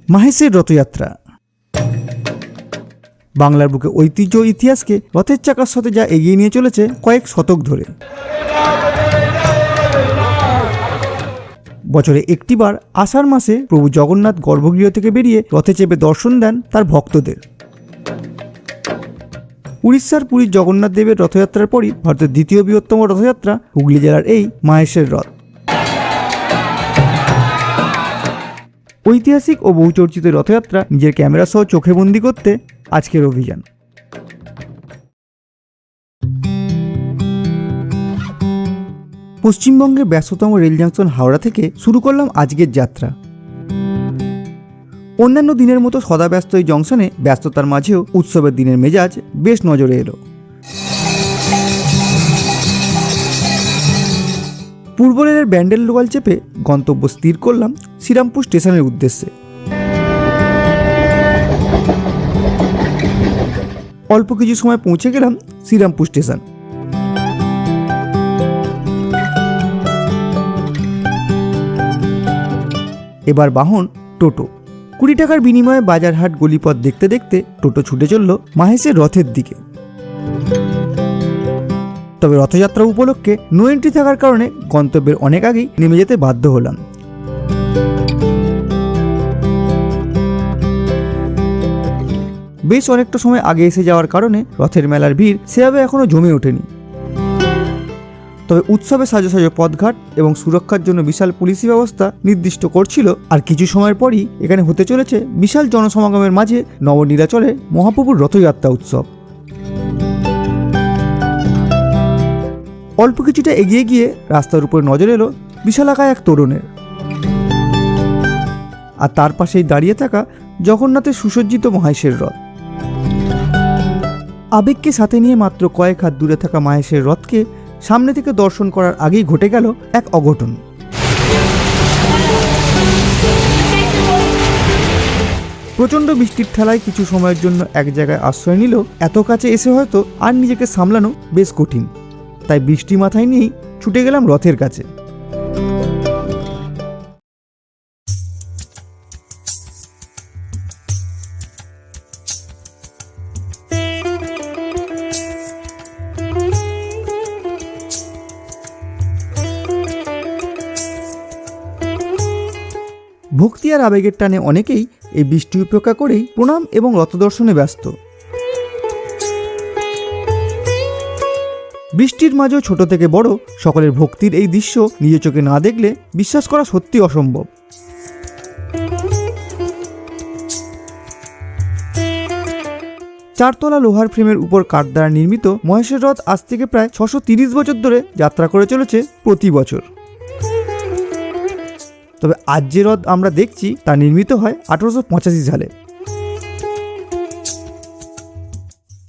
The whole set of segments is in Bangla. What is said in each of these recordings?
মাহেশের রথযাত্রা বাংলার বুকে ঐতিহ্য ও ইতিহাসকে রথের চাকার সাথে যা এগিয়ে নিয়ে চলেছে কয়েক শতক ধরে। বছরে একটিবার আষাঢ় মাসে প্রভু জগন্নাথ গর্ভগৃহ থেকে বেরিয়ে রথে চেপে দর্শন দেন তার ভক্তদের। উড়িষ্যার পুরীর জগন্নাথ দেবের রথযাত্রার পরই ভারতের দ্বিতীয় বৃহত্তম রথযাত্রা হুগলি জেলার এই মাহেশের রথ। ঐতিহাসিক ও বহুচর্চিত রথযাত্রা নিজের ক্যামেরা সহ চোখে বন্দি করতে আজকের অভিযান। পশ্চিমবঙ্গের ব্যস্ততম রেল জংশন হাওড়া থেকে শুরু করলাম আজকের যাত্রা। অন্যান্য দিনের মতো সদাব্যস্ত এই জংশনে ব্যস্ততার মাঝেও উৎসবের দিনের মেজাজ বেশ নজরে এলো। পূর্ব রেলের ব্যান্ডেল লোকাল চেপে গন্তব্য স্থির করলাম শ্রীরামপুর স্টেশনের উদ্দেশ্যে। অল্প কিছু সময় পৌঁছে গেলাম শ্রীরামপুর স্টেশন। এবার বাহন টোটো। 20 টাকার বিনিময়ে বাজারহাট গলিপথ দেখতে দেখতে টোটো ছুটে চলল মাহেশের রথের দিকে। তবে রথযাত্রা উপলক্ষে নো এন্ট্রি থাকার কারণে গন্তব্যের অনেক আগেই নেমে যেতে বাধ্য হলাম। বেশ অনেকটা সময় আগে এসে যাওয়ার কারণে রথের মেলার ভিড় সেভাবে এখনো জমে ওঠেনি। তবে উৎসবে সাজো সাজো পথঘাট এবং সুরক্ষার জন্য বিশাল পুলিশি ব্যবস্থা নির্দিষ্ট করছিল। আর কিছু সময়ের পরই এখানে হতে চলেছে বিশাল জনসমাগমের মাঝে নবনীলাচলে মহাপ্রভুর রথযাত্রা উৎসব। অল্প কিছুটা এগিয়ে গিয়ে রাস্তার উপর নজর এলো বিশালাকায় এক তরুণের, আর তার পাশেই দাঁড়িয়ে থাকা জগন্নাথের সুসজ্জিত মাহেশের রথ। আবেগকে সাথে নিয়ে মাত্র কয়েক হাত দূরে থাকা মাহেশের রথকে সামনে থেকে দর্শন করার আগেই ঘটে গেল এক অঘটন। প্রচণ্ড বৃষ্টির ঠেলায় কিছু সময়ের জন্য এক জায়গায় আশ্রয় নিল। এত কাছে এসে হয়তো আর নিজেকে সামলানো বেশ কঠিন, তাই বৃষ্টি মাথায় নিয়েই ছুটে গেলাম রথের কাছে। ভক্তি আর আবেগের টানে অনেকেই এই বৃষ্টি উপেক্ষা করেই প্রণাম এবং রথদর্শনে ব্যস্ত। বৃষ্টির মাঝেও ছোট থেকে বড় সকলের ভক্তির এই দৃশ্য নিজের চোখে না দেখলে বিশ্বাস করা সত্যি অসম্ভব। চারতলা লোহার ফ্রেমের উপর কাঠ দ্বারা নির্মিত মহেশের রথ আজ থেকে প্রায় 630 বছর ধরে যাত্রা করে চলেছে প্রতি বছর। তবে আজ যে রথ আমরা দেখছি তা নির্মিত হয় 1885 সালে।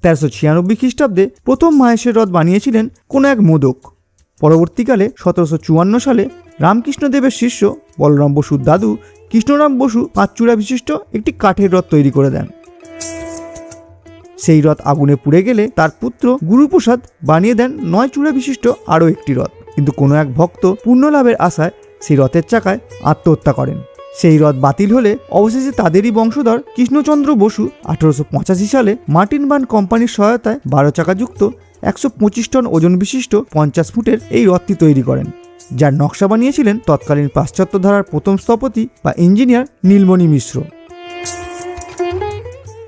1396 খ্রিস্টাব্দে প্রথম মাহেশের রথ বানিয়েছিলেন কোনো এক মোদক। পরবর্তীকালে 1754 সালে রামকৃষ্ণদেবের শিষ্য বলরাম বসুর দাদু কৃষ্ণরাম বসু 5 চূড়া বিশিষ্ট একটি কাঠের রথ তৈরি করে দেন। সেই রথ আগুনে পুড়ে গেলে তার পুত্র গুরুপ্রসাদ বানিয়ে দেন 9 চূড়া বিশিষ্ট আরও একটি রথ। কিন্তু কোনো এক ভক্ত পুণ্য লাভের আশায় সেই রথের চাকায় আত্মহত্যা করেন। সেই রথ বাতিল হলে অবশেষে তাদেরই বংশধর কৃষ্ণচন্দ্র বসু 1885 সালে মার্টিন বান কোম্পানির সহায়তায় 12 চাকাযুক্ত 125 টন ওজন বিশিষ্ট 50 ফুটের এই রথটি তৈরি করেন, যার নকশা বানিয়েছিলেন তৎকালীন পাশ্চাত্য ধারার প্রথম স্থপতি বা ইঞ্জিনিয়ার নীলমণি মিশ্র।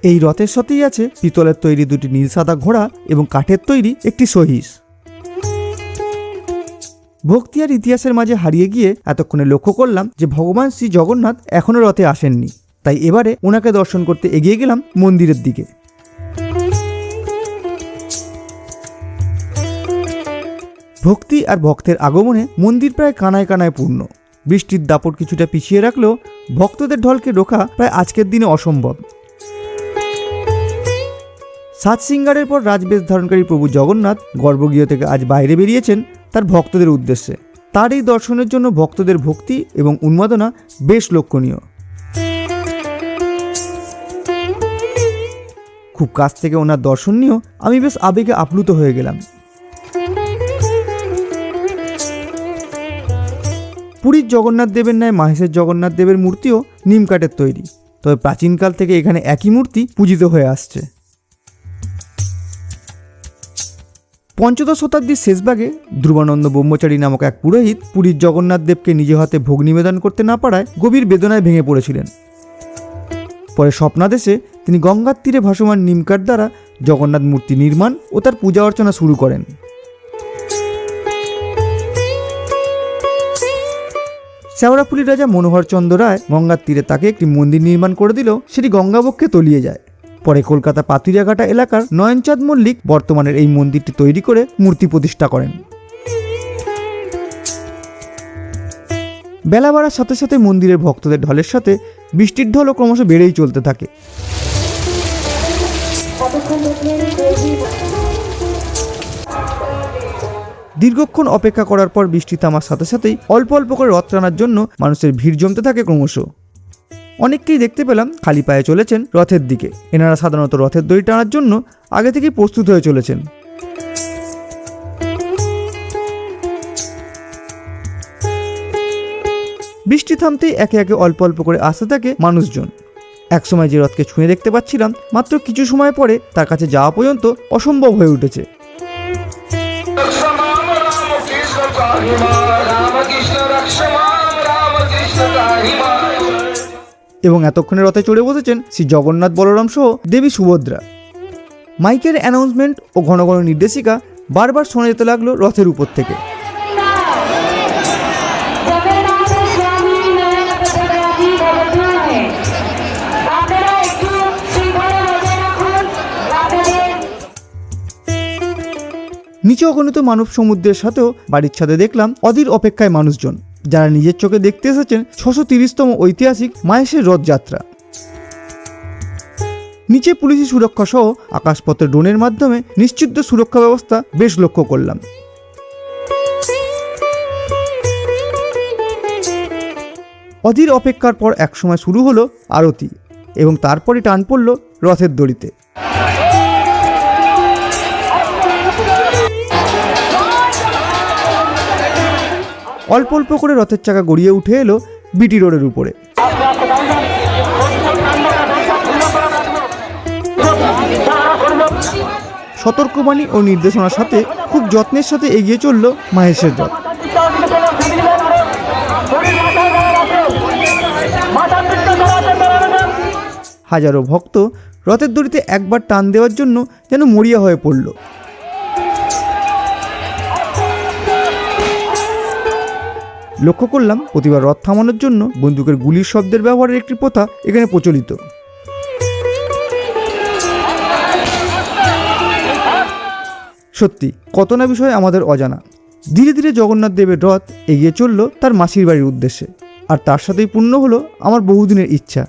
এই রথের সাথেই আছে পিতলের তৈরি 2টি নীল সাদা ঘোড়া এবং কাঠের তৈরি একটি সহিস। ভক্তি আর ইতিহাসের মাঝে হারিয়ে গিয়ে এতক্ষণে লক্ষ্য করলাম যে ভগবান শ্রী জগন্নাথ এখনো রথে আসেননি। তাই এবারে ওনাকে দর্শন করতে এগিয়ে গেলাম মন্দিরের দিকে। ভক্তি আর ভক্তের আগমনে মন্দির প্রায় কানায় কানায় পূর্ণ। বৃষ্টির দাপট কিছুটা পিছিয়ে রাখলেও ভক্তদের ঢলকে রোখা প্রায় আজকের দিনে অসম্ভব। সাত সিঙ্গারের পর রাজবেশ ধারণকারী প্রভু জগন্নাথ গর্ভগৃহ থেকে আজ বাইরে বেরিয়েছেন তার ভক্তদের উদ্দেশ্যে। তার এই দর্শনের জন্য ভক্তদের ভক্তি এবং উন্মাদনা বেশ লক্ষণীয়। খুব কাছ থেকে ওনার দর্শন নিয়েও আমি বেশ আবেগে আপ্লুত হয়ে গেলাম। পুরীর জগন্নাথ দেবের ন্যায় মাহেশের জগন্নাথ দেবের মূর্তিও নিম কাঠের তৈরি, তবে প্রাচীনকাল থেকে এখানে একই মূর্তি পূজিত হয়ে আসছে। পঞ্চদশ শতাব্দীর শেষভাগে ধ্রুবানন্দ ব্রহ্মচারী নামক এক পুরোহিত পুরীর জগন্নাথ দেবকে নিজ হাতে ভোগ নিবেদন করতে না পারায় গভীর বেদনায় ভেঙে পড়েছিলেন। পরে স্বপ্নাদেশে তিনি গঙ্গার তীরে ভাসমান নিমকাঠ দ্বারা জগন্নাথ মূর্তি নির্মাণ ও তার পূজা অর্চনা শুরু করেন। শেওড়াফুলির রাজা মনোহরচন্দ্র রায় গঙ্গার তীরে তাকে একটি মন্দির নির্মাণ করে দিলেও সেটি গঙ্গাবক্ষে তলিয়ে যায়। পরে কলকাতা পাতুরিয়াঘাটা এলাকার নয়নচাঁদ মল্লিক বর্তমানের এই মন্দিরটি তৈরি করে মূর্তি প্রতিষ্ঠা করেন। বেলা বাড়ার সাথে সাথে মন্দিরের ভক্তদের ঢলের সাথে বৃষ্টির ঢলও ক্রমশ বেড়েই চলতে থাকে। দীর্ঘক্ষণ অপেক্ষা করার পর বৃষ্টি থামার সাথে সাথেই অল্প অল্প করে রথ টানার জন্য মানুষের ভিড় জমতে থাকে ক্রমশ। অনেককেই দেখতে পেলাম খালি পায়ে চলেছেন রথের দিকে। এনারা সাধারণত রথের দড়ি টানার জন্য আগে থেকেই প্রস্তুত হয়ে চলেছেন। বৃষ্টি থামতেই একে একে অল্প অল্প করে আসতে থাকে মানুষজন। একসময় যে রথকে ছুঁয়ে দেখতে পাচ্ছিলাম, মাত্র কিছু সময় পরে তার কাছে যাওয়া পর্যন্ত অসম্ভব হয়ে উঠেছে। এবং এতক্ষণে রথে চড়ে বসেছেন শ্রী জগন্নাথ বলরাম সহ দেবী সুভদ্রা। মাইকের অ্যানাউন্সমেন্ট ও ঘন ঘন নির্দেশিকা বারবার শোনা যেতে লাগলো রথের উপর থেকে। নিচে অগণিত মানব সমুদ্রের সাথেও বাড়ির ছাদে দেখলাম অধীর অপেক্ষায় মানুষজন, যারা নিজের চোখে দেখতে এসেছেন 630তম ঐতিহাসিক মাহেশের রথযাত্রা। নিচে পুলিশি সুরক্ষা সহ আকাশপথে ড্রোনের মাধ্যমে নিশ্চিত সুরক্ষা ব্যবস্থা বেশ লক্ষ্য করলাম। অধীর অপেক্ষার পর একসময় শুরু হলো আরতি এবং তারপরে টান পড়ল রথের দড়িতে। অল্প অল্প করে রথের চাকা গড়িয়ে উঠে এলো বিটি রোডের উপরে। সতর্কবাণী ও নির্দেশনার সাথে খুব যত্নের সাথে এগিয়ে চলল মাহেশের রথ। হাজারো ভক্ত রথের দড়িতে একবার টান দেওয়ার জন্য যেন মরিয়া হয়ে পড়ল। লক্ষ্য করলাম প্রতিবার রথ থামানোর জন্য বন্দুকের গুলির শব্দের ব্যবহারের একটি প্রথা এখানে প্রচলিত। সত্যি কত না বিষয় আমাদের অজানা। ধীরে ধীরে জগন্নাথ দেবের রথ এগিয়ে চলল তার মাসির বাড়ির উদ্দেশ্যে, আর তার সাথেই পূর্ণ হলো আমার বহুদিনের ইচ্ছা।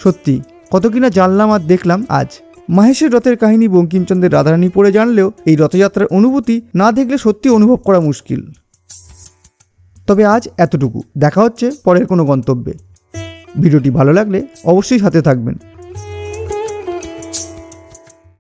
সত্যি কত কিনা জানলাম আর দেখলাম আজ। মাহেশের রথের কাহিনী বঙ্কিমচন্দ্রের রাধারানী পড়ে জানলেও এই রথযাত্রার অনুভূতি না দেখলে সত্যি অনুভব করা মুশকিল। তবে আজ এতটুকু। দেখা হচ্ছে পরের কোনো গন্তব্যে। ভিডিওটি ভালো লাগলে অবশ্যই সাথে থাকবেন।